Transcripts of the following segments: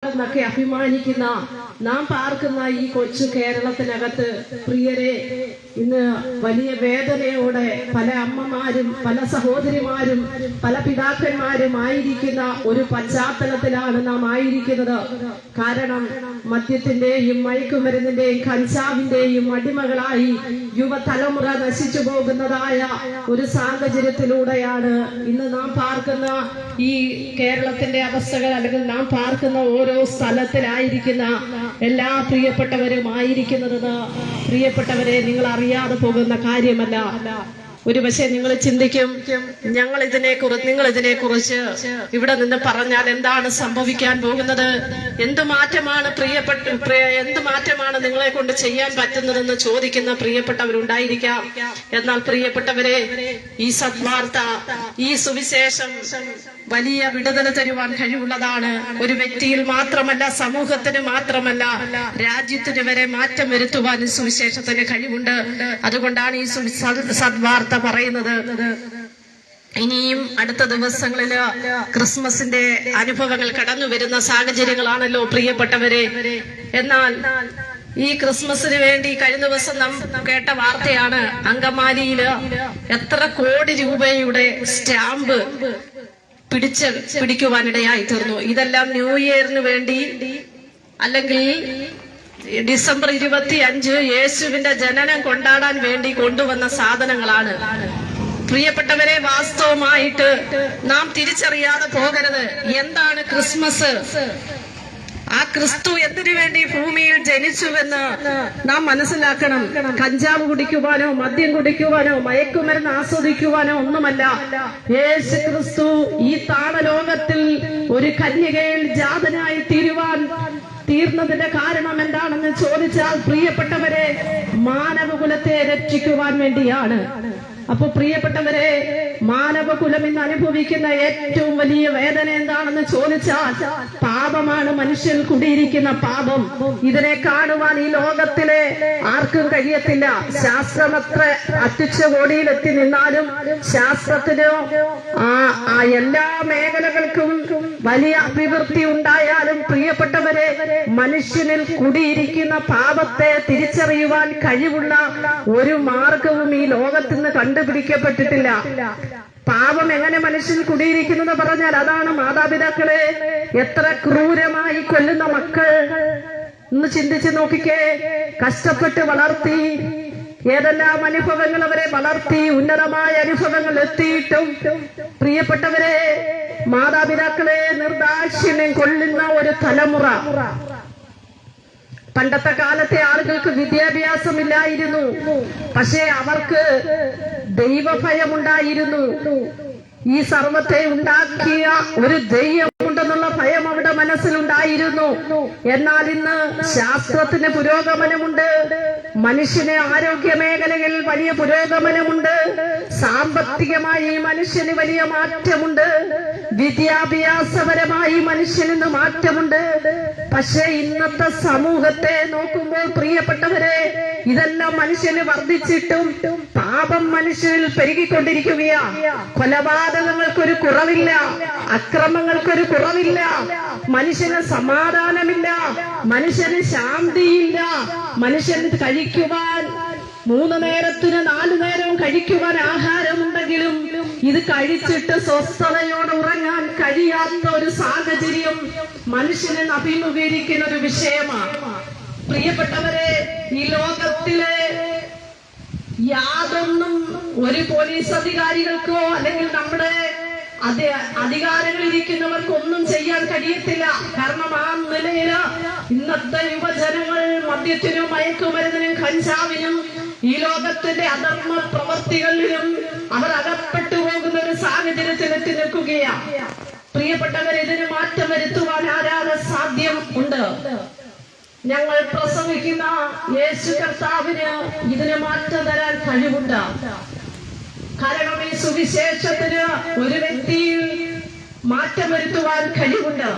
നാടെന്നൊക്കെ അഭിമാനിക്കുന്ന നാം പാർക്കുന്ന ഈ കൊച്ചു കേരളത്തിനകത്ത് പ്രിയരെ, ഇന്ന് വലിയ വേദനയോടെ പല അമ്മമാരും പല സഹോദരിമാരും പല പിതാക്കന്മാരും ആയിരിക്കുന്ന ഒരു പശ്ചാത്തലത്തിലാണ് നാം ആയിരിക്കുന്നത്. കാരണം മദ്യത്തിന്റെയും മയക്കുമരുന്നിന്റെയും കഞ്ചാവിന്റെയും അടിമകളായി യുവതലമുറ നശിച്ചു പോകുന്നതായ ഒരു സാഹചര്യത്തിലൂടെയാണ് ഇന്ന് നാം പാർക്കുന്ന ഈ കേരളത്തിന്റെ അവസ്ഥകൾ, അല്ലെങ്കിൽ നാം പാർക്കുന്ന ഓരോ സ്ഥലത്തിലായിരിക്കുന്ന എല്ലാ പ്രിയപ്പെട്ടവരും ആയിരിക്കുന്നതെന്ന് പ്രിയപ്പെട്ടവരെ നിങ്ങൾ അറിയാതെ പോകുന്ന കാര്യമല്ല. ഒരു പക്ഷേ നിങ്ങൾ ചിന്തിക്കും, നിങ്ങൾ ഇതിനെ കുറിച്ച് ഇവിടെ നിന്ന് പറഞ്ഞാൽ എന്താണ് സംഭവിക്കാൻ പോകുന്നത്, എന്ത് മാറ്റമാണ് നിങ്ങളെ കൊണ്ട് ചെയ്യാൻ പറ്റുന്നതെന്ന് ചോദിക്കുന്ന പ്രിയപ്പെട്ടവരുണ്ടായിരിക്കാം. എന്നാൽ പ്രിയപ്പെട്ടവരെ, ഈ സദ്വാർത്ത, ഈ സുവിശേഷം വലിയ വിടുതൽ തരുവാൻ കഴിവുള്ളതാണ്. ഒരു വ്യക്തിയിൽ മാത്രമല്ല, സമൂഹത്തിന് മാത്രമല്ല, രാജ്യത്തിന് വരെ മാറ്റം വരുത്തുവാൻ സുവിശേഷത്തിന് കഴിവുണ്ട്. അതുകൊണ്ടാണ് ഈ സദ്വാർത്ത പറയുന്നത്. ഇനിയും അടുത്ത ദിവസങ്ങളില് ക്രിസ്മസിന്റെ അനുഭവങ്ങൾ കടന്നു വരുന്ന സാഹചര്യങ്ങളാണല്ലോ പ്രിയപ്പെട്ടവരെ. എന്നാൽ ഈ ക്രിസ്മസിന് വേണ്ടി കഴിഞ്ഞ ദിവസം നാം കേട്ട വാർത്തയാണ്, അങ്കമാലിയില് എത്ര കോടി രൂപയുടെ സ്റ്റാമ്പ് പിടിക്കുവാനിടയായി തീർന്നു. ഇതെല്ലാം ന്യൂ ഇയറിന് വേണ്ടി, അല്ലെങ്കിൽ ഡിസംബർ 25 യേശുവിന്റെ ജനനം കൊണ്ടാടാൻ വേണ്ടി കൊണ്ടുവന്ന സാധനങ്ങളാണ്. പ്രിയപ്പെട്ടവരെ, വാസ്തവമായിട്ട് നാം തിരിച്ചറിയാതെ പോകരുത്. എന്താണ് ക്രിസ്മസ്? ആ ക്രിസ്തു എന്തിനു വേണ്ടി ഭൂമിയിൽ ജനിച്ചുവെന്ന് നാം മനസ്സിലാക്കണം. കഞ്ചാവ് കുടിക്കുവാനോ മദ്യം കുടിക്കുവാനോ മയക്കുമരുന്ന് ആസ്വദിക്കുവാനോ ഒന്നുമല്ല. യേശു ക്രിസ്തു ഈ താണലോകത്തിൽ ഒരു കന്യകയിൽ ജാതനായി തീർന്നതിന്റെ കാരണം എന്താണെന്ന് ചോദിച്ചാൽ, പ്രിയപ്പെട്ടവരെ, മാനവകുലത്തെ രക്ഷിക്കുവാൻ വേണ്ടിയാണ്. അപ്പൊ പ്രിയപ്പെട്ടവരെ, മാനവകുലം ഇന്ന് അനുഭവിക്കുന്ന ഏറ്റവും വലിയ വേദന എന്താണെന്ന് ചോദിച്ചാൽ, പാപമാണ്. മനുഷ്യൻ കുടിയിരിക്കുന്ന പാപം. ഇതിനെ കാണുവാൻ ഈ ലോകത്തിലെ ആർക്കും കഴിയത്തില്ല. ശാസ്ത്രമത്ര അത്യുച്ചകോടിയിലെത്തി നിന്നാലും ശാസ്ത്രത്തിനോ എല്ലാ മേഖലകൾക്കും വലിയ അഭിവൃദ്ധി ഉണ്ടായാലും, പ്രിയപ്പെട്ടവരെ, മനുഷ്യനിൽ കുടിയിരിക്കുന്ന പാപത്തെ തിരിച്ചറിയുവാൻ കഴിവുള്ള ഒരു മാർഗവും ഈ ലോകത്ത് നിന്ന് കണ്ടുപിടിക്കപ്പെട്ടിട്ടില്ല. പാപം എങ്ങനെ മനുഷ്യൻ കുടിയിരിക്കുന്നത് പറഞ്ഞാൽ അതാണ്. മാതാപിതാക്കളെ എത്ര ക്രൂരമായി കൊല്ലുന്ന മക്കൾ ഒന്ന് ചിന്തിച്ചു നോക്കിക്കേ. കഷ്ടപ്പെട്ട് വളർത്തി, ഏതെല്ലാം അനുഭവങ്ങൾ അവരെ വളർത്തി, ഉന്നതമായ അനുഭവങ്ങൾ എത്തിയിട്ടും പ്രിയപ്പെട്ടവരെ, മാതാപിതാക്കളെ നിർദാക്ഷിണ്യം കൊല്ലുന്ന ഒരു തലമുറ. പണ്ടത്തെ കാലത്തെ ആളുകൾക്ക് വിദ്യാഭ്യാസമില്ലായിരുന്നു, പക്ഷേ അവർക്ക് ദൈവഭയമുണ്ടായിരുന്നു. ഈ സർവത്തെ ഉണ്ടാക്കിയ ഒരു ദൈവമുണ്ടെന്നുള്ള ഭയം അവിടെ മനസ്സിലുണ്ടായിരുന്നു. എന്നാൽ ഇന്ന് ശാസ്ത്രത്തിന് പുരോഗമനമുണ്ട്, മനുഷ്യന് ആരോഗ്യ മേഖലകളിൽ വലിയ പുരോഗമനമുണ്ട്, സാമ്പത്തികമായി മനുഷ്യന് വലിയ മാറ്റമുണ്ട്, വിദ്യാഭ്യാസപരമായി മനുഷ്യന് മാറ്റമുണ്ട്. പക്ഷെ ഇന്നത്തെ സമൂഹത്തെ നോക്കുമ്പോൾ പ്രിയപ്പെട്ടവരെ, ഇതെല്ലാം മനുഷ്യന് വർദ്ധിച്ചിട്ടും പാപം മനുഷ്യനിൽ പെരുകിക്കൊണ്ടിരിക്കുകയാ. കൊലപാതകങ്ങൾക്കൊരു കുറവില്ല, അക്രമങ്ങൾക്കൊരു കുറവില്ല, മനുഷ്യന് സമാധാനമില്ല, മനുഷ്യന് ശാന്തിയില്ല. മനുഷ്യന് കഴിക്കുവാൻ 3 നേരത്തിന് 4 നേരവും കഴിക്കുവാൻ ആഹാരമുണ്ടെങ്കിലും ഇത് കഴിച്ചിട്ട് സ്വസ്ഥതയോടെ ഉറങ്ങാൻ കഴിയാത്ത ഒരു സാഹചര്യം മനുഷ്യനെ അഭിമുഖീകരിക്കുന്ന ഒരു വിഷയമാണ്. പ്രിയപ്പെട്ടവരെ, ഈ ലോകത്തിലെ യാതൊന്നും ഒരു പോലീസ് അധികാരികൾക്കോ അല്ലെങ്കിൽ നമ്മുടെ അധികാരങ്ങളിരിക്കുന്നവർക്കൊന്നും ചെയ്യാൻ കഴിയത്തില്ല. കാരണം ആ നിലയിൽ ഇന്നത്തെ യുവജനങ്ങൾ മദ്യത്തിനും മയക്കുമരുന്നിനും കഞ്ചാവിനും ഈ ലോകത്തിന്റെ അധർമ്മ പ്രവർത്തികളിലും അവർ അകപ്പെട്ടു പോകുന്ന ഒരു സാഹചര്യത്തിൽ എത്തി നിൽക്കുകയാണ്. പ്രിയപ്പെട്ടവർ, ഇതിന് മാറ്റം വരുത്തുവാൻ ആരാണ് സാധ്യം ഉണ്ട്? ഞങ്ങൾ പ്രസംഗിക്കുന്ന യേശു കർത്താവിന് ഇതിന് മാറ്റം തരാൻ കഴിവുണ്ട്. കാരണം ഈ സുവിശേഷത്തിന് ഒരു വ്യക്തിയിൽ മാറ്റം വരുത്തുവാൻ കഴിവുണ്ട്.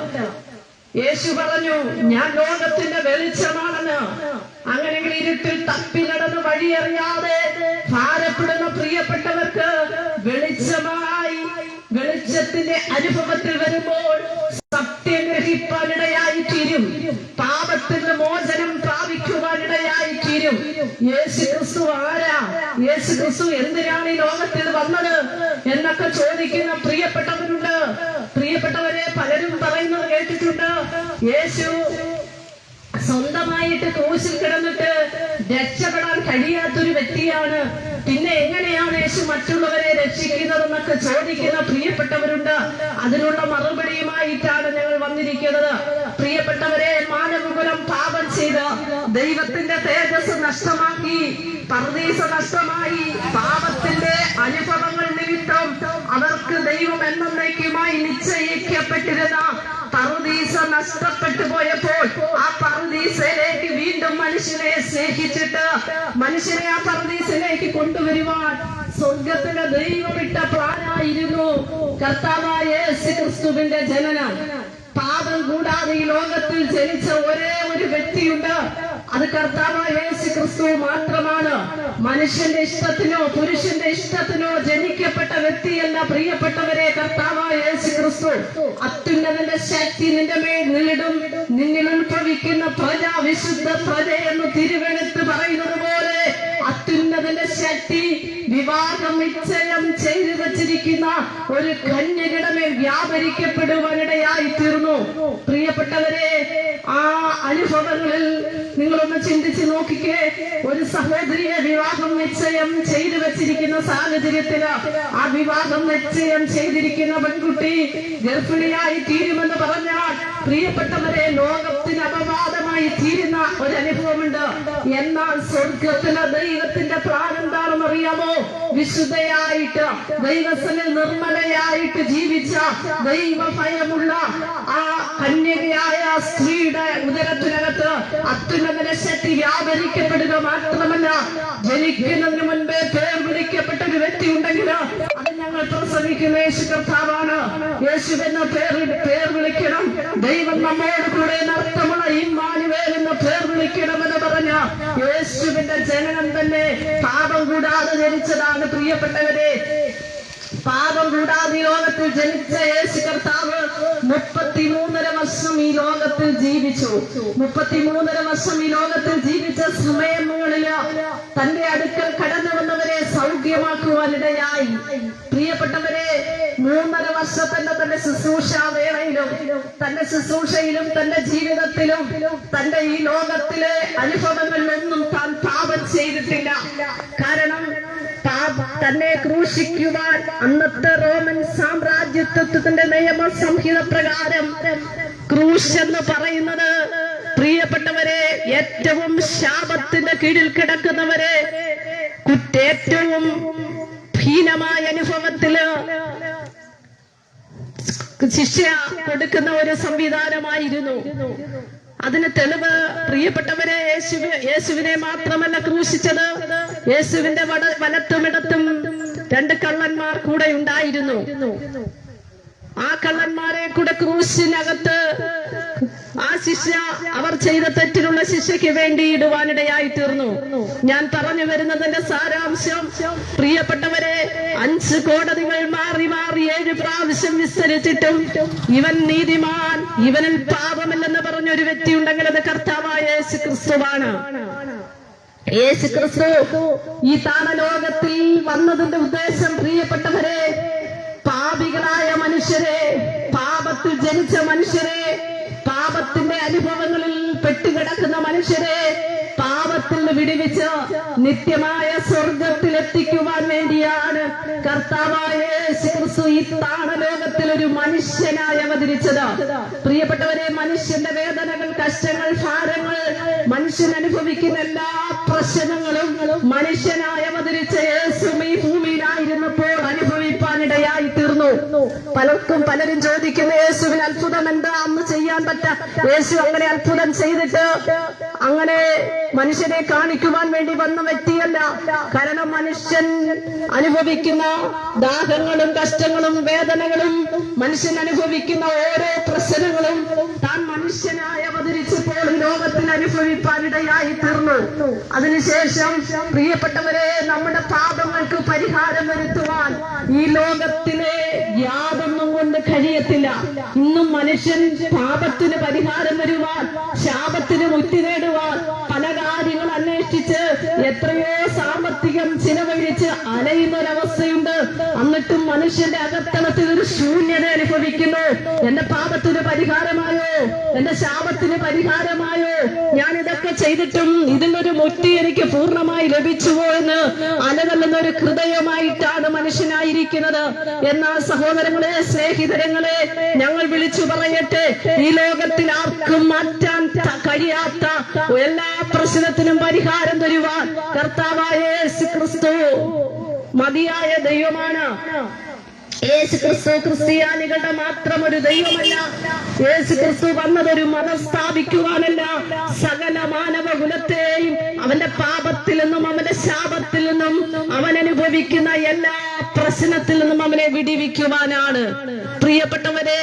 യേശു പറഞ്ഞു, ഞാൻ ലോകത്തിന്റെ വെളിച്ചമാണെന്ന്. അങ്ങനെയെങ്കിൽ ഇരുട്ടിൽ തപ്പി നടന്ന് വഴിയറിയാതെ ഭാരപ്പെടുന്ന പ്രിയപ്പെട്ടവർക്ക് വെളിച്ചത്തിന്റെ അനുഭവത്തിൽ വരുമ്പോൾ സത്യം ഗ്രഹിപ്പാനിടയായി തീരും. പാപത്തിന് മോചനം പ്രാപിക്കുവാനിടയായി തീരും. യേശു ക്രിസ്തു ആരാ? യേശു ക്രിസ്തു എന്തിനാണ് ഈ ലോകത്തിൽ വന്നത് എന്നൊക്കെ ചോദിക്കുന്ന പ്രിയപ്പെട്ടവരുണ്ട്. പ്രിയപ്പെട്ടവരെ, പലരും പറയുന്നത് കേട്ടിട്ടുണ്ട്, യേശു സ്വന്തമായിട്ട് ക്രൂശിൽ കിടന്നിട്ട് രക്ഷപ്പെടാൻ കഴിയാത്തൊരു വ്യക്തിയാണ്, പിന്നെ എങ്ങനെയാണ് യേശു മറ്റുള്ളവരെ രക്ഷിക്കുന്നതെന്നൊക്കെ ചോദിക്കുന്ന പ്രിയപ്പെട്ടവരുണ്ട്. അതിനുള്ള മറുപടിയുമായിട്ടാണ് ഞങ്ങൾ വന്നിരിക്കുന്നത്. പ്രിയപ്പെട്ടവരെ, മാനവകുലം പാപം ചെയ്ത് ദൈവത്തിന്റെ തേജസ് നഷ്ടമാക്കി, പർദീസ നഷ്ടമായി, പാപത്തിന്റെ അനുഭവങ്ങൾ നിമിത്തം അവർക്ക് ദൈവം എന്നേക്കുമായി നിശ്ചയിക്കപ്പെട്ടിരുന്ന പർദീസ നഷ്ടപ്പെട്ടു പോയപ്പോൾ ആ പർദീസയിലേക്ക് വീണ്ടും മനുഷ്യനെ സ്നേഹിച്ചിട്ട് മനുഷ്യനെ ആ പർദീസയിലേക്ക് കൊണ്ടുവരുവാൻ സ്വർഗത്തിലെ ദൈവമിട്ട പ്ലാനായിരുന്നു കർത്താവായ യേശു ക്രിസ്തുവിന്റെ ജനനം. പാപം കൂടാതെ ഈ ലോകത്തിൽ ജനിച്ച ഒരേ ഒരു വ്യക്തിയുണ്ട്, അത് കർത്താവായ യേശു ക്രിസ്തു മാത്രമാണ്. മനുഷ്യന്റെ ഇഷ്ടത്തിനോ പുരുഷന്റെ ഇഷ്ടത്തിനോ ജനിക്കപ്പെട്ട വ്യക്തിയല്ല പ്രിയപ്പെട്ടവരെ കർത്താവായ യേശു ക്രിസ്തു. അത്യുന്നതന്റെ ശക്തി നിന്റെ മേൽ നിന്നിടും, നിന്നിൽ ഉത്ഭവിക്കുന്ന പ്രജ വിശുദ്ധ പ്രജ എന്ന് തിരുവെഴുത്ത് പറയുന്നത് പോലെ അത്യുന്നതന്റെ ശക്തി വിവാഹം നിശ്ചയം ചെയ്തു വച്ചിരിക്കുന്ന ഒരു കന്യകയുടെ മേൽ വ്യാപരിക്കപ്പെടുവാനിടയായി തീർന്നു. പ്രിയപ്പെട്ടവരെ, ആ അനുഭവങ്ങളിൽ നിങ്ങളൊന്ന് ചിന്തിച്ച് നോക്കിക്കേ. ഒരു സഹോദരിയെ വിവാഹം നിശ്ചയം ചെയ്തു വെച്ചിരിക്കുന്ന സാഹചര്യത്തില് ആ വിവാഹം നിശ്ചയം ചെയ്തിരിക്കുന്ന പെൺകുട്ടി ഗർഭിണിയായി തീരുമെന്ന് പറഞ്ഞാൽ പ്രിയപ്പെട്ടവരെ, ലോകത്തിന് അപവാദമായി തീരുന്ന ഒരു അനുഭവമുണ്ട്. എന്നാൽ സ്വർഗത്തിലെ ദൈവത്തിന്റെ പ്ലാൻ എന്താണെന്ന് അറിയാമോ? വിശുദ്ധയായിട്ട് ദൈവസനിൽ നിർമ്മലയായിട്ട് ജീവിച്ച ദൈവഭയമുള്ള ആ കന്യകയായ സ്ത്രീയുടെ ഉദരത്തിനകത്ത് അത്യുന്നതന്റെ ശക്തി വ്യാപരിക്കപ്പെടുക മാത്രമല്ല, ജനിക്കുന്നതിന് മുൻപേ പേർ വിളിക്കപ്പെട്ട ഒരു വ്യക്തി ഉണ്ടെങ്കിൽ അത് ഞങ്ങൾ പ്രസംഗിക്കുന്ന യേശു കർത്താവാണ്. യേശുവെന്ന പേർ വിളിക്കണം. ദൈവം നമ്മോട് കൂടെ നർത്തമുള്ള ഇമ്മാനുവേൽ എന്ന പേർ വിളിക്കണമെന്ന് പറഞ്ഞ യേശുവിന്റെ ജനനം തന്നെ പാപം കൂടാതെ ജനിച്ചതാണ്. പ്രിയപ്പെട്ടവരെ, പാപം കൂടാതെ ഈ ലോകത്തിൽ ജനിച്ച യേശു കർത്താവ് 33 വർഷം ഈ ലോകത്തിൽ ജീവിച്ചു. 33 വർഷം ഈ ലോകത്തിൽ ജീവിച്ച സമയങ്ങളില് തന്റെ അടുക്കൽ കടന്നു വന്നവരെ സൗഖ്യമാക്കുവാനിടയായി. പ്രിയപ്പെട്ടവരെ, 3.5 വർഷത്തിന്റെ തന്റെ ശുശ്രൂഷാ വേളയിലും തന്റെ ശുശ്രൂഷയിലും തന്റെ ജീവിതത്തിലും തന്റെ ഈ ലോകത്തിലെ അനുഭവങ്ങളിലൊന്നും താൻ പാപം ചെയ്തിട്ടില്ല. കാരണം തന്നെ ക്രൂശിക്കുവാൻ അന്നത്തെ റോമൻ സാമ്രാജ്യത്വത്തിന്റെ നിയമസംഹിത പ്രകാരം ക്രൂശ് എന്ന് പറയുന്നത് പ്രിയപ്പെട്ടവരെ ഏറ്റവും ശാപത്തിന്റെ കീഴിൽ കിടക്കുന്നവരെ ഏറ്റവും ഹീനമായ അനുഭവത്തില് ശിക്ഷ കൊടുക്കുന്ന ഒരു സംവിധാനമായിരുന്നു. അതിന് തെളിവ് പ്രിയപ്പെട്ടവരെ, യേശുവിനെ മാത്രമല്ല ക്രൂശിച്ചത്, യേശുവിന്റെ വലത്തുമിടത്തും 2 കള്ളന്മാർ കൂടെ ഉണ്ടായിരുന്നു. ആ കള്ളന്മാരെ കൂടെ ക്രൂശിനകത്ത് ആ ശിക്ഷ അവർ ചെയ്ത തെറ്റിനുള്ള ശിക്ഷയ്ക്ക് വേണ്ടി ഇടുവാനിടയായി തീർന്നു. ഞാൻ പറഞ്ഞു വരുന്നതിന്റെ സാരാംശം, പ്രിയപ്പെട്ടവരെ, 5 കോടതികൾ മാറി മാറി 7 പ്രാവശ്യം വിസ്തരിച്ചിട്ടും ഇവൻ നീതിമാൻ, ഇവനിൽ പാപമില്ലെന്ന് പറഞ്ഞൊരു വ്യക്തി ഉണ്ടെങ്കിൽ അത് കർത്താവായ യേശു ക്രിസ്തുവാണ്. യേശു ക്രിസ്തു ഈ താണലോകത്തിൽ വന്നതിന്റെ ഉദ്ദേശം പ്രിയപ്പെട്ടവരെ, പാപികളായ മനുഷ്യരെ, പാപത്തിൽ ജനിച്ച മനുഷ്യരെ, പാപത്തിന്റെ അനുഭവങ്ങളിൽ പെട്ടുകിടക്കുന്ന മനുഷ്യരെ പാപത്തിൽ വിടുവിച്ച് നിത്യമായ സ്വർഗത്തിലെത്തിക്കുവാൻ വേണ്ടിയാണ് കർത്താവായ യേശു ക്രിസ്തു ഈ താണലോകത്തിൽ ഒരു മനുഷ്യനായി അവതരിച്ചത്. പ്രിയപ്പെട്ടവരെ, മനുഷ്യന്റെ വേദനകൾ, കഷ്ടങ്ങൾ, ഭാരങ്ങൾ, മനുഷ്യൻ അനുഭവിക്കുന്ന എല്ലാ പ്രശ്നങ്ങളും മനുഷ്യനായി അവതരിച്ച യേശു ഈ ഭൂമിയിലായിരുന്നപ്പോൾ അനുഭവിപ്പാനിടയായി തീർന്നു. പലരും ചോദിക്കുന്നു, യേശുവിന് അത്ഭുതം എന്താ അന്ന് ചെയ്യാൻ പറ്റാ? യേശു അങ്ങനെ അത്ഭുതം ചെയ്തിട്ട് അങ്ങനെ മനുഷ്യനെ കാണിക്കുവാൻ വേണ്ടി വന്ന വ്യക്തിയല്ല. കാരണം മനുഷ്യൻ അനുഭവിക്കുന്ന ദാഹങ്ങളും കഷ്ടങ്ങളും വേദനകളും മനുഷ്യൻ അനുഭവിക്കുന്ന ഓരോ പ്രശ്നങ്ങളും താൻ മനുഷ്യനായി അവതരിച്ചപ്പോൾ ലോകത്തിൽ അനുഭവിപ്പാനിടയായി തീർന്നു. അതിനുശേഷം പ്രിയപ്പെട്ടവരെ, നമ്മുടെ പാപങ്ങൾക്ക് പരിഹാരം വരുത്തുവാൻ ഈ ലോകത്തിലെ യാതൊന്നും കൊണ്ട് കഴിയത്തില്ല. ഇന്നും മനുഷ്യൻ പാപത്തിന് പരിഹാരം വരുവാൻ പാപത്തിന് മുക്തി നേടുവാൻ പല കാര്യങ്ങൾ അന്വേഷിച്ച് എത്രയോ സാമ്പത്തികം ചിലവഴിച്ച് അലയുന്ന ഒരവസ്ഥയുണ്ട്. എന്നിട്ടും മനുഷ്യന്റെ അകത്തളത്തിൽ ഒരു ശൂന്യത അനുഭവിക്കുന്നു. എന്റെ പാപത്തിന് പരിഹാരമായോ, എന്റെ ശാപത്തിന് പരിഹാരമായോ, ഞാൻ ഇതൊക്കെ ചെയ്തിട്ടും ഇതിനൊരു മുക്തി എനിക്ക് പൂർണ്ണമായി ലഭിച്ചുവോ എന്ന് അലതല്ലുന്ന ഒരു ഹൃദയമായിട്ടാണ് മനുഷ്യനായിരിക്കുന്നത്. എന്നാൽ സഹോദരങ്ങളെ, സ്നേഹിതരങ്ങളെ, ഞങ്ങൾ വിളിച്ചു പറയട്ടെ, ഈ ലോകത്തിൽ ആർക്കും മാറ്റാൻ കഴിയാത്ത എല്ലാ പ്രശ്നത്തിനും പരിഹാരം തരുവാൻ കർത്താവായ യേശു ക്രിസ്തു മതിയായ ദൈവമാണ്. യേശു ക്രിസ്തു ക്രിസ്ത്യാനികളുടെ മാത്രം ഒരു ദൈവമല്ല. യേശു ക്രിസ്തു വന്നതൊരു മതം സ്ഥാപിക്കുവാനല്ല, സകല മാനവ കുലത്തെയും അവന്റെ പാപത്തിൽ നിന്നും അവന്റെ ശാപത്തിൽ നിന്നും അവൻ അനുഭവിക്കുന്ന എല്ലാ പ്രശ്നത്തിൽ നിന്നും അവനെ വിടിവിക്കുവാനാണ്. പ്രിയപ്പെട്ടവരെ,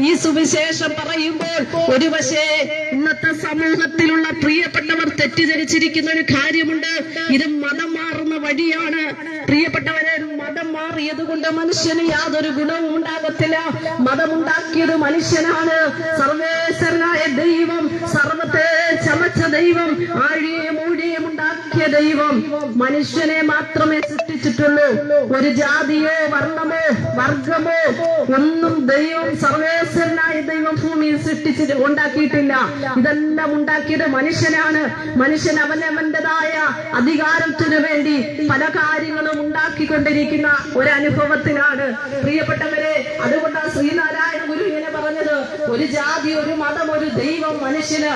ഈ സുവിശേഷം പറയുമ്പോൾ ഒരുപക്ഷേ ഇന്നത്തെ സമൂഹത്തിലുള്ള പ്രിയപ്പെട്ടവർ തെറ്റിദ്ധരിച്ചിരിക്കുന്ന ഒരു കാര്യമുണ്ട്. ഇത് മതം മാറുന്ന വഴിയാണ്. പ്രിയപ്പെട്ടവരെ, മതം മാറിയത് കൊണ്ട് മനുഷ്യന് യാതൊരു ഗുണവും ഉണ്ടാകത്തില്ല. മതമുണ്ടാക്കിയത് മനുഷ്യനാണ്. സർവേശ്വരനായ ദൈവം, സർവത്തെ ചമച്ച ദൈവം, ആഴിയും ഊഴിയും ഉണ്ടാക്കിയ ദൈവം മനുഷ്യനെ മാത്രമേ സൃഷ്ടിച്ചിട്ടുള്ളൂ. ഒരു ജാതിയോ വർണ്ണമോ വർഗമോ ഒന്നും ദൈവം, സർവേശ്വരനായ ദൈവം ഭൂമിയിൽ സൃഷ്ടിച്ചിട്ട് ഉണ്ടാക്കിയിട്ടില്ല. ഇതെല്ലാം ഉണ്ടാക്കിയത് മനുഷ്യനാണ്. മനുഷ്യൻ അവനവന്റേതായ അധികാരത്തിനു വേണ്ടി പല കാര്യങ്ങളും ഉണ്ടാക്കിക്കൊണ്ടിരിക്കുന്ന ഒരനുഭവത്തിലാണ്. പ്രിയപ്പെട്ടവരെ, അതുകൊണ്ടാണ് ശ്രീനാരായണ ഗുരു ഇങ്ങനെ പറഞ്ഞത്, ഒരു ജാതി, ഒരു മതം, ഒരു ദൈവം മനുഷ്യന്.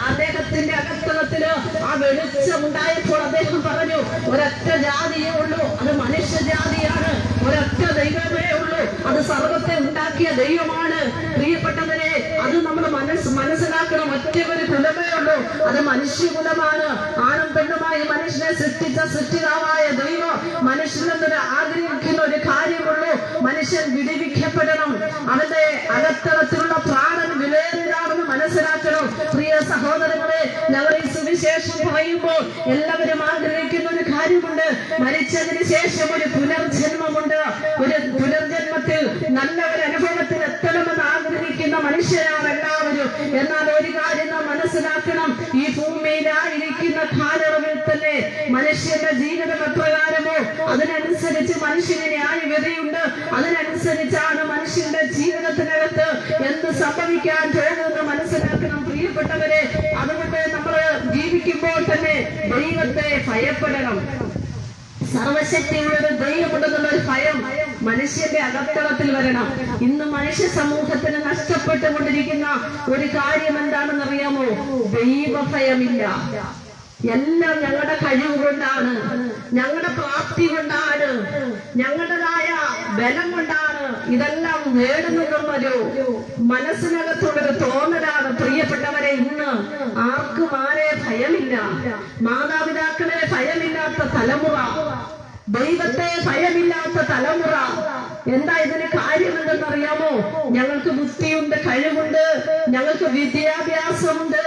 അദ്ദേഹത്തിന്റെ അകത്തളത്തില് ആ വെളിച്ചമുണ്ടായപ്പോൾ അദ്ദേഹം പറഞ്ഞു, ഒരൊറ്റ ജാതിയേ ഉള്ളൂ, അത് മനുഷ്യ ജാതിയാണ്. ഒരൊറ്റ ദൈവമേ ഉള്ളൂ, അത് സർവത്തെ ഉണ്ടാക്കിയ ദൈവമാണ്. പ്രിയപ്പെട്ടവരെ, അത് നമ്മൾ മനസ്സിലാക്കണം. ഒറ്റ ഒരു കുലമേ ഉള്ളൂ, അത് മനുഷ്യകുലമാണ്. ആണും പെണ്ണുമായി മനുഷ്യനെ സൃഷ്ടിച്ച സൃഷ്ടിതാവായ ദൈവം മനുഷ്യനെന്നൊരു ആഗ്രഹിക്കുന്ന ഒരു കാര്യമുള്ളൂ, മനുഷ്യൻ വിടിവിക്കപ്പെടണം. അവന്റെ അകത്തളത്തിലുള്ള പ്രാണൻ വിലയേറിയതാണെന്ന് മനസ്സിലാക്കണം. പ്രിയ സഹോദരങ്ങളെ, ഞങ്ങൾ ഈ സുവിശേഷം പറയുമ്പോൾ എല്ലാവരും ആഗ്രഹിക്കുന്ന ഒരു കാര്യമുണ്ട്. മരിച്ചതിന് ശേഷം ഒരു പുനർജന്മമുണ്ട്. ഒരു പുനർജന്മത്തിൽ നല്ല ഒരു അനുഭവത്തിൽ എത്തണമെന്ന് ആഗ്രഹിക്കുന്ന മനുഷ്യരാണ് എല്ലാവരും. എന്നാൽ ഒരു കാര്യം നാം മനസ്സിലാക്കണം, ഈ ഭൂമിയിലായിരിക്കുന്ന കാലയളവിൽ തന്നെ മനുഷ്യന്റെ ജീവിതം എപ്രകാരമോ അതിനനുസരിച്ച് മനുഷ്യന് ന്യായവിധിയുണ്ട്. അതിനനുസരിച്ചാണ് മനുഷ്യന്റെ ജീവിതത്തിനകത്ത് എന്ത് സംഭവിക്കാൻ പോകുമെന്ന് മനസ്സിലാക്കണം. പ്രിയപ്പെട്ടവരെ, അതുകൊണ്ട് നമ്മൾ ജീവിക്കുമ്പോൾ തന്നെ ദൈവത്തെ ഭയപ്പെടണം. സർവശക്തിയുള്ളൊരു ദൈവമുണ്ടെന്നുള്ളൊരു ഭയം മനുഷ്യന്റെ അകത്തളത്തിൽ വരണം. ഇന്ന് മനുഷ്യ സമൂഹത്തിന് നഷ്ടപ്പെട്ടുകൊണ്ടിരിക്കുന്ന ഒരു കാര്യം എന്താണെന്നറിയാമോ? ദൈവഭയമില്ല. എല്ലാം ഞങ്ങളുടെ കഴിവ് കൊണ്ടാണ്, ഞങ്ങളുടെ പ്രാപ്തി കൊണ്ടാണ്, ഞങ്ങളുടേതായ ബലം കൊണ്ടാണ് ഇതെല്ലാം നേടുന്നതെന്നൊരു മനസ്സിനകത്തുള്ളൊരു തോന്നലാണ്. പ്രിയപ്പെട്ടവരെ, ഇന്ന് ആർക്കും ആരെ ഭയമില്ല. മാതാപിതാക്കളെ ഭയമില്ലാത്ത തലമുറ, ദൈവത്തെ ഭയമില്ലാത്ത തലമുറ. എന്താ ഇതിന് കാര്യമെന്തെന്നറിയാമോ? ഞങ്ങൾക്ക് ബുദ്ധിയുണ്ട്, കഴിവുണ്ട്, ഞങ്ങൾക്ക് വിദ്യാഭ്യാസമുണ്ട്,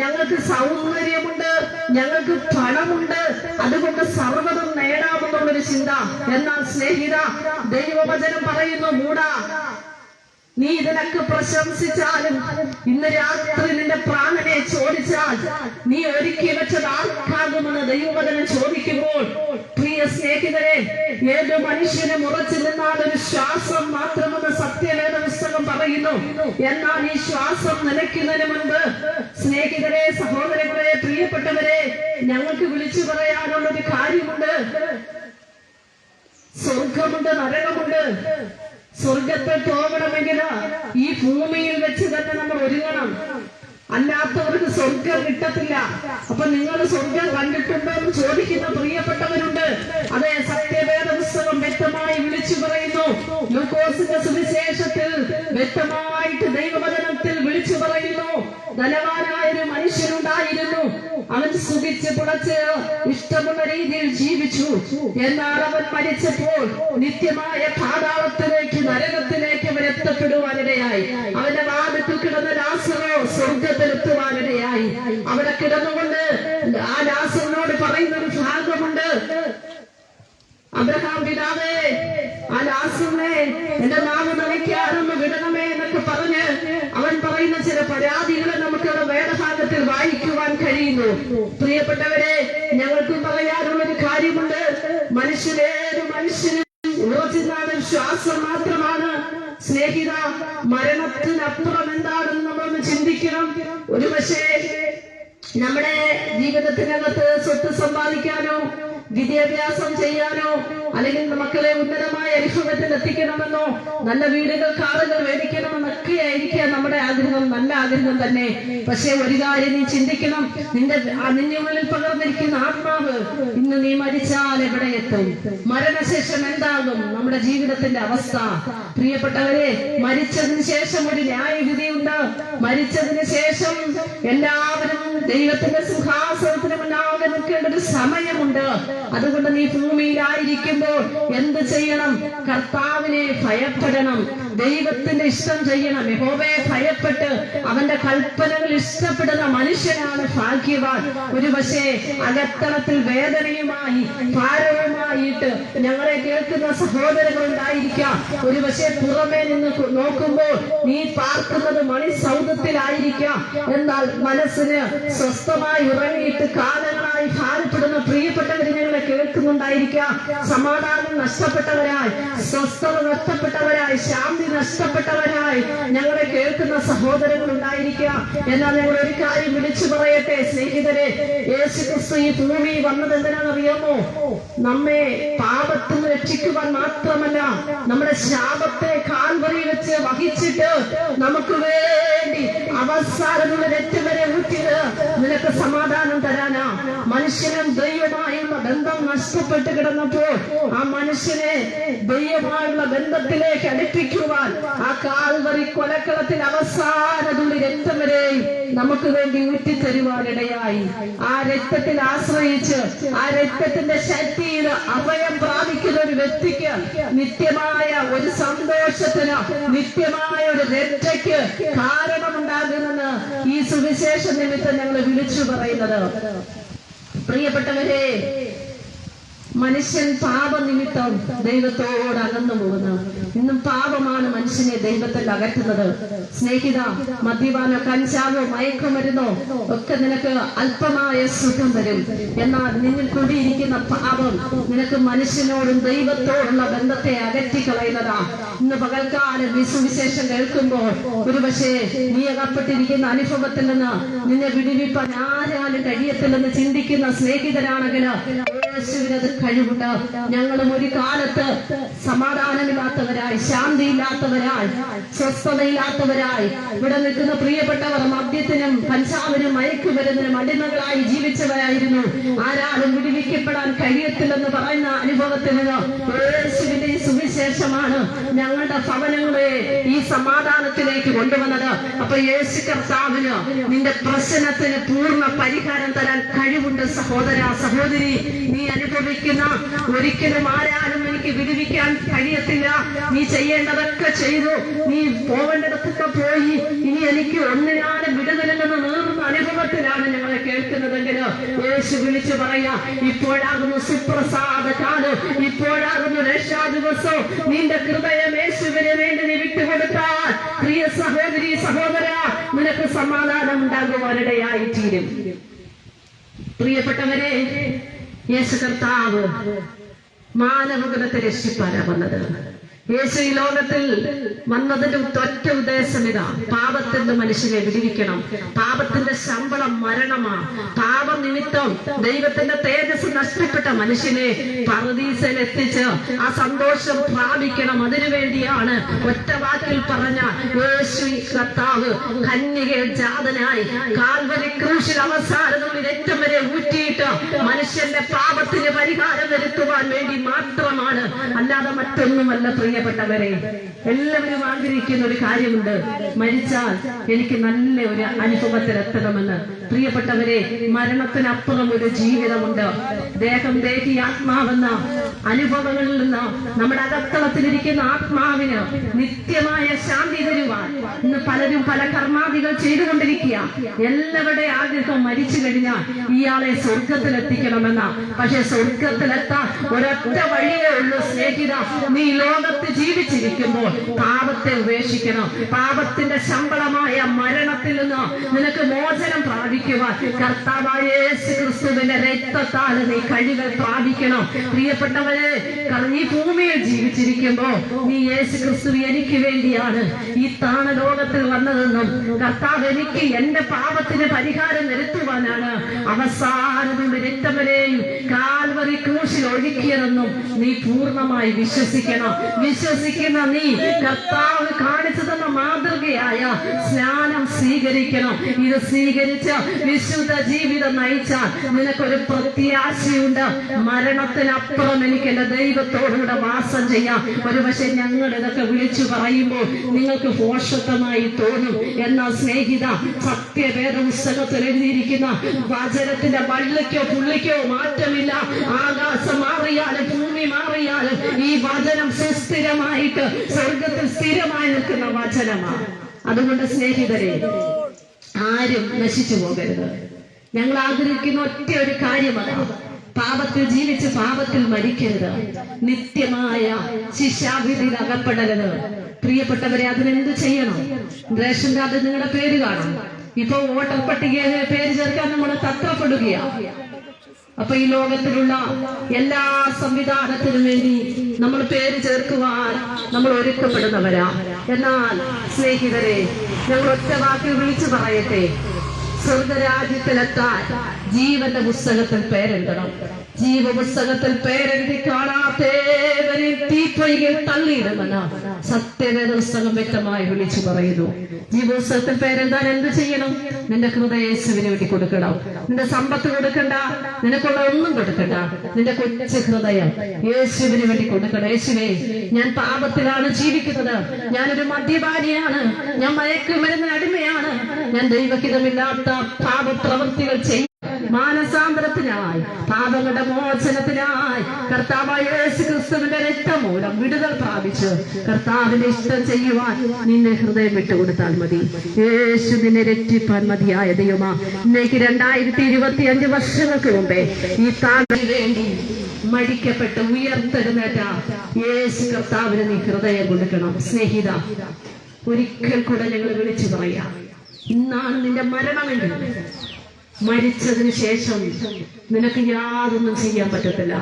ഞങ്ങൾക്ക് സൗന്ദര്യമുണ്ട്, ഞങ്ങൾക്ക് പണമുണ്ട്, അതുകൊണ്ട് സർവ്വതും നേടാമെന്നുള്ളൊരു ചിന്ത. എന്നാൽ സ്നേഹിത, ദൈവവചനം പറയുന്നു, മൂടാ, നീ ഇതിനൊക്കെ പ്രശംസിച്ചാലും ഇന്ന് രാത്രി നിന്റെ പ്രാണനെ ചോദിച്ചാൽ നീ ഒരുക്കി വെച്ചത് ആർക്കാകുമെന്ന് ദൈവവചനം ചോദിക്കുമ്പോൾ, പ്രിയ സ്നേഹിതരെ, ഏത് മനുഷ്യനും ഉറച്ചു നിന്നാൽ ഒരു ശ്വാസം മാത്രമെന്ന് സത്യവേദ പുസ്തകം പറയുന്നു. എന്നാൽ ഈ ശ്വാസം നിലയ്ക്കുന്നതിന് മുൻപ്, സ്നേഹിതരെ, സഹോദരങ്ങളെ, പ്രിയപ്പെട്ടവരെ, ഞങ്ങൾക്ക് വിളിച്ചു പറയാനുള്ളൊരു കാര്യമുണ്ട്. സ്വർഗമുണ്ട്, നരകമുണ്ട്. സ്വർഗത്തിൽ പോകണമെങ്കിൽ ഈ ഭൂമിയിൽ വെച്ച് തന്നെ നമ്മൾ ഒരുങ്ങണം. അല്ലാത്തവർക്ക് സ്വർഗം കിട്ടത്തില്ല. അപ്പൊ നിങ്ങൾ സ്വർഗം കണ്ടിട്ടുണ്ടോ എന്ന് ചോദിക്കുന്ന പ്രിയപ്പെട്ടവരുണ്ട്. അതെ, സത്യവേദ പുസ്തകം വ്യക്തമായി വിളിച്ചു പറയുന്നു. ലൂക്കോസിന്റെ സുവിശേഷത്തിൽ വ്യക്തമായിട്ട് ദൈവവചനത്തിൽ വിളിച്ചു പറയുന്നു, ധനവാനായൊരു മനുഷ്യനുണ്ടായിരുന്നു. അവൻ സുഖിച്ച് പുളച്ച് ഇഷ്ടമുള്ള രീതിയിൽ ജീവിച്ചു. എന്നാൽ അവൻ മരിച്ചപ്പോൾ നിത്യമായ പാതാളത്തിലേക്ക്, നരകത്തിലേക്ക് അവൻ എത്തപ്പെടുവാനിടയായി. അവന്റെ വാദത്തിൽ കിടന്ന ലാസറോ സ്വർഗത്തിലെത്തുവാനിടയായി. അവിടെ കിടന്നുകൊണ്ട് ആ ലാസറിനോട് പറയുന്ന ഒരു ഭാഗമുണ്ട്, അബ്രഹാം പിതാവേ, ആ ലാസറിനെ എന്റെ നാവ് നനയ്ക്കാനൊന്ന് വിടണമേ എന്നൊക്കെ പറഞ്ഞ് അവൻ പറയുന്ന ചില പരാതികളെ നമുക്ക് വേദഭാഗത്തിൽ വേദപുസ്തകത്തിൽ വായിക്കുവാൻ കഴിയുന്നു. പ്രിയപ്പെട്ടവരെ, ഞങ്ങൾക്ക് പറയാനുള്ളൊരു കാര്യമുണ്ട്. മനുഷ്യനേത് മനുഷ്യനും ഉറച്ചുന്നാണ് ശ്വാസം മാത്രമാണ്. സ്നേഹിത, മരണത്തിനപ്പുറം എന്താണെന്ന് നമ്മളൊന്ന് ചിന്തിക്കണം. ഒരു പക്ഷേ നമ്മുടെ ജീവിതത്തിനകത്ത് സ്വത്ത് സമ്പാദിക്കാനോ വിദ്യാഭ്യാസം ചെയ്യാനോ അല്ലെങ്കിൽ മക്കളെ ഉന്നതമായ അനുഭവത്തിൽ എത്തിക്കണമെന്നോ നല്ല വീടുകൾ കാറുകൾ മേടിക്കണമെന്നൊക്കെ ആയിരിക്കാം നമ്മുടെ ആഗ്രഹം. നല്ല ആഗ്രഹം തന്നെ. പക്ഷെ ഒരു കാര്യം നീ ചിന്തിക്കണം. നിന്റെ ഉള്ളിൽ പകർന്നിരിക്കുന്ന ആത്മാവ് ഇന്ന് നീ മരിച്ചാൽ എവിടെ എത്തും? മരണശേഷം എന്താകും നമ്മുടെ ജീവിതത്തിന്റെ അവസ്ഥ? പ്രിയപ്പെട്ടവരെ, മരിച്ചതിന് ശേഷം ഒരു ന്യായവിധിയുണ്ട്. മരിച്ചതിന് ശേഷം എല്ലാവരും ദൈവത്തിന്റെ സിംഹാസനത്തിന് മുന്നാകെ നിൽക്കേണ്ട ഒരു സമയമുണ്ട്. അതുകൊണ്ട് നീ ഭൂമിയിലായിരിക്കുമ്പോൾ എന്ത് ചെയ്യണം? കർത്താവിനെ ഭയപ്പെടണം, ദൈവത്തിന്റെ ഇഷ്ടം ചെയ്യണം. യഹോവയെ ഭയപ്പെട്ട് അവന്റെ കൽപ്പനകൾ ഇഷ്ടപ്പെടുന്ന മനുഷ്യനാണ് ഭാഗ്യവാൻ. ഒരു പക്ഷേ അകത്തളത്തിൽ വേദനയുമായി ഭാരവുമായിട്ട് ഞങ്ങളെ കേൾക്കുന്ന സഹോദരങ്ങളുണ്ടായിരിക്കാം. ഒരു പക്ഷേ പുറമേ നിന്ന് നോക്കുമ്പോൾ നീ പാർക്കുന്നത് മണിസൗധത്തിലായിരിക്കാം. എന്നാൽ മനസ്സിന് സ്വസ്ഥമായി ഉറങ്ങിയിട്ട് കാലങ്ങളായി ഭാരപ്പെടുന്ന പ്രിയപ്പെട്ടവർ ഞങ്ങളെ കേൾക്കുന്നുണ്ടായിരിക്കാം. സമാധാനം നഷ്ടപ്പെട്ടവരായി, സ്വസ്ഥത നഷ്ടപ്പെട്ടവരായി, ശാന്തി നഷ്ടപ്പെട്ടവരായി ഞങ്ങളെ കേൾക്കുന്ന സഹോദരങ്ങൾ ഉണ്ടായിരിക്കാം. എന്നാൽ ഞങ്ങൾ ഒരു കാര്യം വിളിച്ചു പറയട്ടെ സ്നേഹിതരെ, യേശുക്രിസ്തു ഈ ഭൂമി വന്നത് എന്തിനാണെന്നറിയാമോ? നമ്മെ പാപത്തിൽ നിന്ന് രക്ഷിക്കുവാൻ മാത്രമല്ല, നമ്മുടെ ശാപത്തെ കാൽവരിയിൽ വെച്ച് വഹിച്ചിട്ട് നമുക്ക് വേണ്ടി അവസാനമുള്ള രക്തം വരെ ഊറ്റിയത് നിനക്ക് സമാധാനം തരാനാ. മനുഷ്യനും ദൈവമായുള്ള ബന്ധം നഷ്ടപ്പെട്ട് കിടന്നപ്പോൾ ആ മനുഷ്യനെ ദൈവമായുള്ള ബന്ധത്തിലേക്ക് അടുപ്പിക്കുവാൻ ആ കാൽവരി കൊലക്കളത്തിൽ അവസാനതുള്ളി രക്തം വരെ നമുക്ക് വേണ്ടി ഊറ്റിത്തരുവാനിടയായി. ആ രക്തത്തിൽ ആശ്രയിച്ച് ആ രക്തത്തിന്റെ ശക്തിയിൽ അഭയം പ്രാപിക്കുന്ന ഒരു വ്യക്തിക്ക് നിത്യമായ ഒരു സന്തോഷത്തിന്, നിത്യമായ ഒരു രക്ഷയ്ക്ക് കാരണമുണ്ടാകുമെന്ന് ഈ സുവിശേഷ നിമിത്തം ഞങ്ങൾ വിളിച്ചു പറയുന്നത്. പ്രിയപ്പെട്ടവരെ, മനുഷ്യൻ പാപനിമിത്തം ദൈവത്തോട് അകന്നു പോകുന്നു. ഇന്നും പാപമാണ് മനുഷ്യനെ ദൈവത്തിൽ അകറ്റുന്നത്. സ്നേഹിത, മദ്യപാനോ കഞ്ചാവോ മയക്കുമരുന്നോ ഒക്കെ നിനക്ക് അല്പമായ സുഖം തരും. എന്നാൽ നിന്നിൽ കൂടിയിരിക്കുന്ന പാപം നിനക്ക് മനുഷ്യനോടും ദൈവത്തോടുള്ള ബന്ധത്തെ അകറ്റിക്കളയുന്നതാ. ഇന്ന് പകൽക്കാലം ഈ സുവിശേഷം കേൾക്കുമ്പോൾ ഒരു പക്ഷേ നീ അകപ്പെട്ടിരിക്കുന്ന അനുഭവത്തിൽ നിന്ന് നിന്നെ വിടുവിപ്പാൻ ആരാലും കഴിയത്തില്ലെന്ന് ചിന്തിക്കുന്ന സ്നേഹിതരാണെങ്കിൽ യേശുവിനത് കഴിവുണ്ട്. ഞങ്ങളും ഒരു കാലത്ത് സമാധാനമില്ലാത്തവരായി, ശാന്തിയില്ലാത്തവരായി, സ്വസ്ഥതയില്ലാത്തവരായി ഇവിടെ നിൽക്കുന്ന പ്രിയപ്പെട്ടവർ മദ്യത്തിനും കഞ്ചാവിനും മയക്കുമരുന്നിനും അടിമകളായി ജീവിച്ചവരായിരുന്നു. ആരാലും വിടുവിക്കപ്പെടാൻ കഴിയത്തില്ലെന്ന് പറയുന്ന അനുഭവത്തിൽ നിന്ന് യേശുവിന്റെ സുവിശേഷമാണ് ഞങ്ങളുടെ ഭവനങ്ങളെ ഈ സമാധാനത്തിലേക്ക് കൊണ്ടുവന്നത്. അപ്പൊ യേശു കർത്താവിന് നിന്റെ പ്രശ്നത്തിന് പൂർണ്ണ പരിഹാരം തരാൻ കഴിവുണ്ട്. സഹോദര, സഹോദരി, നീ അനുഭവിക്കുന്ന ഒരിക്കലും ആരാലും എനിക്ക് വിടുവിക്കാൻ കഴിയത്തില്ല. നീ ചെയ്യേണ്ടതൊക്കെ ചെയ്തു, നീ പോവേണ്ടിടത്തൊക്കെ പോയി, ഇനി എനിക്ക് ഒന്നിനാലും വിടുതലെന്ന് നേർന്ന അനുഭവത്തിലാണ് ഞങ്ങളെ കേൾക്കുന്നതെങ്കിൽ യേശു വിളിച്ചു പറയാ, ഇപ്പോഴാകുന്നു സുപ്രസാദ കാലം, ഇപ്പോഴാകുന്നു രക്ഷാ ദിവസം. നിന്റെ ഹൃദയം യേശുവിന് വേണ്ടി നീ വിട്ടുകൊടുത്താൽ പ്രിയ സഹോദരി, സഹോദര, നിനക്ക് സമാധാനം ഉണ്ടാകുവാനിടയായി തീരും. പ്രിയപ്പെട്ടവരെ, യേശു കർത്താവ് മാനവകുലത്തെ രക്ഷിപ്പാനാ വന്നത്. യേശു ഈ ലോകത്തിൽ വന്നതിന്റെ ഒറ്റ ഉദ്ദേശം ഇതാ: പാപത്തിന്റെ മനുഷ്യനെ വിടുവിക്കണം. പാപത്തിന്റെ ശമ്പളം മരണമാണ്. പാപം നിമിത്തം ദൈവത്തിന്റെ തേജസ് നഷ്ടപ്പെട്ട മനുഷ്യനെ പറുദീസയിൽ എത്തിച്ച് ആ സന്തോഷം പ്രാപിക്കണം. അതിനുവേണ്ടിയാണ് ഒറ്റ വാക്കിൽ പറഞ്ഞ യേശു കർത്താവ് കന്യകയിൽ ജാതനായി കാൽവരി ക്രൂശിൽ അവസാനങ്ങളിൽ ഏറ്റവും വരെ ഊറ്റിയിട്ട് മനുഷ്യന്റെ പാപത്തിന് പരിഹാരം വരുത്തുവാൻ വേണ്ടി മാത്രമാണ്, അല്ലാതെ മറ്റൊന്നുമല്ല. പ്രിയപ്പെട്ടവരെ, എല്ലാവരും ആഗ്രഹിക്കുന്ന ഒരു കാര്യമുണ്ട്: മരിച്ചാൽ എനിക്ക് നല്ല ഒരു അനുഭവത്തിൽ എത്തണമെന്ന്. പ്രിയപ്പെട്ടവരെ, മരണത്തിനപ്പുറം ഒരു ജീവിതമുണ്ട്. ദേഹം ദേഹി ആത്മാവെന്ന അനുഭവങ്ങളിൽ നിന്ന് നമ്മുടെ അകത്തളത്തിലിരിക്കുന്ന ആത്മാവിന് നിത്യമായ ശാന്തി തരുവാൻ ഇന്ന് പലരും പല കർമാദികൾ ചെയ്തുകൊണ്ടിരിക്കുക. എല്ലാവരുടെ ആഗ്രഹം മരിച്ചു കഴിഞ്ഞാൽ ഇയാളെ സ്വർഗത്തിലെത്തിക്കണമെന്ന. പക്ഷെ സ്വർഗത്തിലെത്താൻ ഒരൊറ്റ വഴിയേ ഉള്ളൂ സ്നേഹിത. നീ ലോകത്ത് ജീവിച്ചിരിക്കുമ്പോൾ പാപത്തെ ഉപേക്ഷിക്കണം. പാപത്തിന്റെ ശമ്പളമായ മരണത്തിൽ നിന്ന് നിനക്ക് മോചനം പ്രാപിക്കുവാൻ കർത്താവായ യേശു ക്രിസ്തുവിന്റെ രക്തത്താൽ നീ കഴുകൽ പ്രാപിക്കണം. പ്രിയപ്പെട്ടവരെ, ഈ ഭൂമിയിൽ ജീവിച്ചിരിക്കുമ്പോ നീ യേശു ക്രിസ്തു എനിക്ക് വേണ്ടിയാണ് ഈ താണ ലോകത്തിൽ വന്നതെന്നും കർത്താവ് എനിക്ക് എന്റെ പാപത്തിന് പരിഹാരം വരുത്തുവാനാണ് അവസാനവും രക്തവരെയും കാൽവറി ക്രൂശിൽ ഒഴുക്കിയതെന്നും നീ പൂർണ്ണമായി വിശ്വസിക്കണം. വിശ്വസിക്കുന്ന നീ കർത്താവ് കാണിച്ചു തന്ന മാതൃകയായ സ്നാനം സ്വീകരിക്കണം. ഇത് സ്വീകരിച്ച് വിശുദ്ധ ജീവിതം നയിച്ചാൽ നിനക്കൊരു പ്രത്യാശയുണ്ട്. മരണത്തിനപ്പുറം എനിക്ക് എന്റെ ദൈവത്തോടുകൂടെ വാസം ചെയ്യാം. ഒരുപക്ഷെ ഞങ്ങൾ ഇതൊക്കെ വിളിച്ചു പറയുമ്പോൾ നിങ്ങൾക്ക് ഭോഷത്വമായി തോന്നും. എന്നാൽ സ്നേഹിത, സത്യവേദ പുസ്തകത്തിൽ എഴുതിയിരിക്കുന്ന വചനത്തിന്റെ വള്ളിക്കോ പുള്ളിക്കോ മാറ്റമില്ല. ആകാശം മാറിയാലും ഭൂമി മാറിയാലും ഈ വചനം സുസ്ഥിരമായിട്ട് സ്വർഗത്തിൽ സ്ഥിരമായി നിൽക്കുന്ന വചനമാണ്. അതുകൊണ്ട് സ്നേഹിതരെ, ആരും നശിച്ചു പോകരുത്. ഞങ്ങൾ ആഗ്രഹിക്കുന്ന ഒറ്റ ഒരു കാര്യമാണ്, പാപത്തിൽ ജീവിച്ച് പാപത്തിൽ മരിക്കരുത്, നിത്യമായ ശിക്ഷാവിധിയിൽ അകപ്പെടരുത്. പ്രിയപ്പെട്ടവരെ, അതിനെന്ത് ചെയ്യണം? റേഷൻ കാർഡിൽ നിങ്ങളുടെ പേര് കാണും. ഇപ്പൊ വോട്ടർ പട്ടികയിൽ പേര് ചേർക്കാൻ നമ്മൾ തത്രപ്പെടുകയാണ്. അപ്പൊ ഈ ലോകത്തിലുള്ള എല്ലാ സംവിധാനത്തിനും വേണ്ടി നമ്മൾ പേര് ചേർക്കുവാൻ നമ്മൾ ഒരുക്കപ്പെടുന്നവരാ. എന്നാൽ സ്നേഹിതരെ, ഞങ്ങൾ ഒറ്റ വാക്കിൽ വിളിച്ചു പറയട്ടെ, സ്വർഗരാജ്യത്തിലെത്താൻ ജീവന്റെ പുസ്തകത്തിൽ പേരെഴുതണം. ജീവപുസ്തകത്തിൽ പേരെഴുതി കാണാത്തവരെ തീപ്പൊയ്കയിൽ തള്ളിയിടുമെന്ന് സത്യവേദ പുസ്തകം വ്യക്തമായി വിളിച്ചു പറയുന്നു. ജീവപുസ്തകത്തിൽ പേരെഴുതാൻ എന്ത് ചെയ്യണം? നിന്റെ ഹൃദയം യേശുവിന് വേണ്ടി കൊടുക്കണം. നിന്റെ സമ്പത്ത് കൊടുക്കണ്ട, നിനക്കുള്ള ഒന്നും കൊടുക്കണ്ട. നിന്റെ കൊച്ചു ഹൃദയം യേശുവിന് വേണ്ടി കൊടുക്കണം. യേശുവേ, ഞാൻ പാപത്തിലാണ് ജീവിക്കുന്നത്, ഞാനൊരു മദ്യപാനിയാണ്, ഞാൻ മയക്കുമരുന്നിന് അടിമയാണ്, ഞാൻ ദൈവഹിതമില്ലാത്ത പാപപ്രവൃത്തികൾ ചെയ്യും. മാനസാന്തരത്തിനായി, പാപങ്ങളുടെ മോചനത്തിനായി കർത്താവായ യേശു ക്രിസ്തുവിന്റെ രക്തം മൂലം വിടുതൽ പ്രാപിച്ച് കർത്താവിന്റെ ഇഷ്ടം ചെയ്യുവാൻ നിന്നെ ഹൃദയം വിട്ടുകൊടുത്താൽ മതി. യേശു നിന്നെ രക്ഷിപ്പാൻ മതിയായ ദൈവമാ. ഇന്നേക്ക് 2025 വർഷങ്ങൾക്ക് മുമ്പേ ഈ താങ്കളിന് വേണ്ടി മരിക്കപ്പെട്ട് ഉയർത്തെഴുന്നേറ്റ യേശു കർത്താവിന് നീ ഹൃദയം കൊടുക്കണം. സ്നേഹിത, ഒരിക്കൽ കൂടെ ഞങ്ങൾ വിളിച്ചു പറയാം, ഇന്നാണ് നിന്റെ മരണമെങ്കിൽ മരിച്ചതിന് ശേഷം നിനക്ക് യാതൊന്നും ചെയ്യാൻ പറ്റത്തില്ല.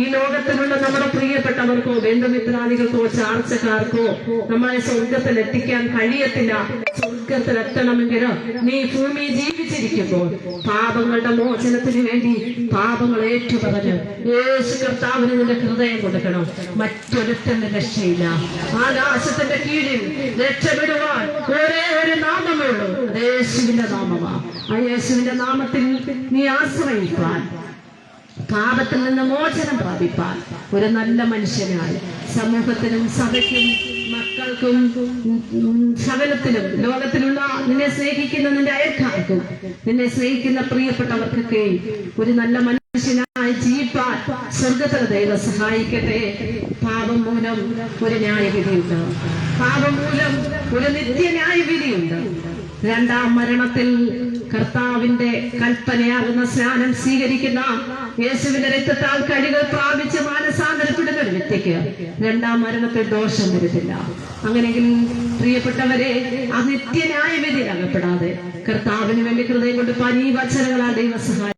ഈ ലോകത്തിലുള്ള നമ്മുടെ പ്രിയപ്പെട്ടവർക്കോ ബന്ധുമിത്രാദികൾക്കോ ചാർച്ചക്കാർക്കോ നമ്മളെ സ്വർഗത്തിൽ എത്തിക്കാൻ കഴിയത്തില്ല. സ്വർഗത്തിൽ എത്തണമെങ്കിൽ നീ ഭൂമി ജീവിച്ചിരിക്കുമ്പോൾ പാപങ്ങളുടെ മോചനത്തിന് വേണ്ടി പാപങ്ങൾ ഏറ്റുപറഞ്ഞ് യേശു കർത്താവിന് നിന്റെ ഹൃദയം കൊടുക്കണം. മറ്റൊരുത്തന്റെ രക്ഷയില്ല. ആകാശത്തിന്റെ കീഴിൽ രക്ഷപ്പെടുവാൻ ഒരേ ഒരു നാമമേ ഉള്ളൂ, അത് യേശുവിന്റെ നാമമാണ്. ആ യേശുവിന്റെ നാമത്തിൽ നീ ആശ്രയിപ്പാൻ, പാപത്തിൽ നിന്ന് മോചനം പ്രാപിപ്പാൻ, ഒരു നല്ല മനുഷ്യനായി സമൂഹത്തിനും സഭയ്ക്കും മക്കൾക്കും സകലത്തിലും ലോകത്തിലുള്ള നിന്നെ സ്നേഹിക്കുന്ന നിന്റെ അയൽക്കാർക്കും നിന്നെ സ്നേഹിക്കുന്ന പ്രിയപ്പെട്ടവർക്കൊക്കെ ഒരു നല്ല മനുഷ്യനായി ജീവിപ്പാൻ സ്വർഗത്തിലെ ദൈവം സഹായിക്കട്ടെ. പാപം മൂലം ഒരു ന്യായവിധിയുണ്ട്, പാപം മൂലം ഒരു നിത്യ ന്യായവിധിയുണ്ട്. രണ്ടാം മരണത്തിൽ കർത്താവിന്റെ കൽപ്പനയാകുന്ന സ്നാനം സ്വീകരിക്കുന്ന യേശുവിന്റെ രക്തത്താൽ കഴുകൽ പ്രാപിച്ച് മാനസാന്തരപ്പെടുന്ന ഒരു വ്യക്തിക്ക് രണ്ടാം മരണത്തിൽ ദോഷം വരുന്നില്ല. അങ്ങനെയെങ്കിൽ പ്രിയപ്പെട്ടവരെ, ആ നിത്യന്യായവിധിയിൽ അകപ്പെടാതെ കർത്താവിന് വേണ്ടി ഹൃദയം കൊണ്ട് ഈ വചനങ്ങളാൽ ദൈവ സഹായം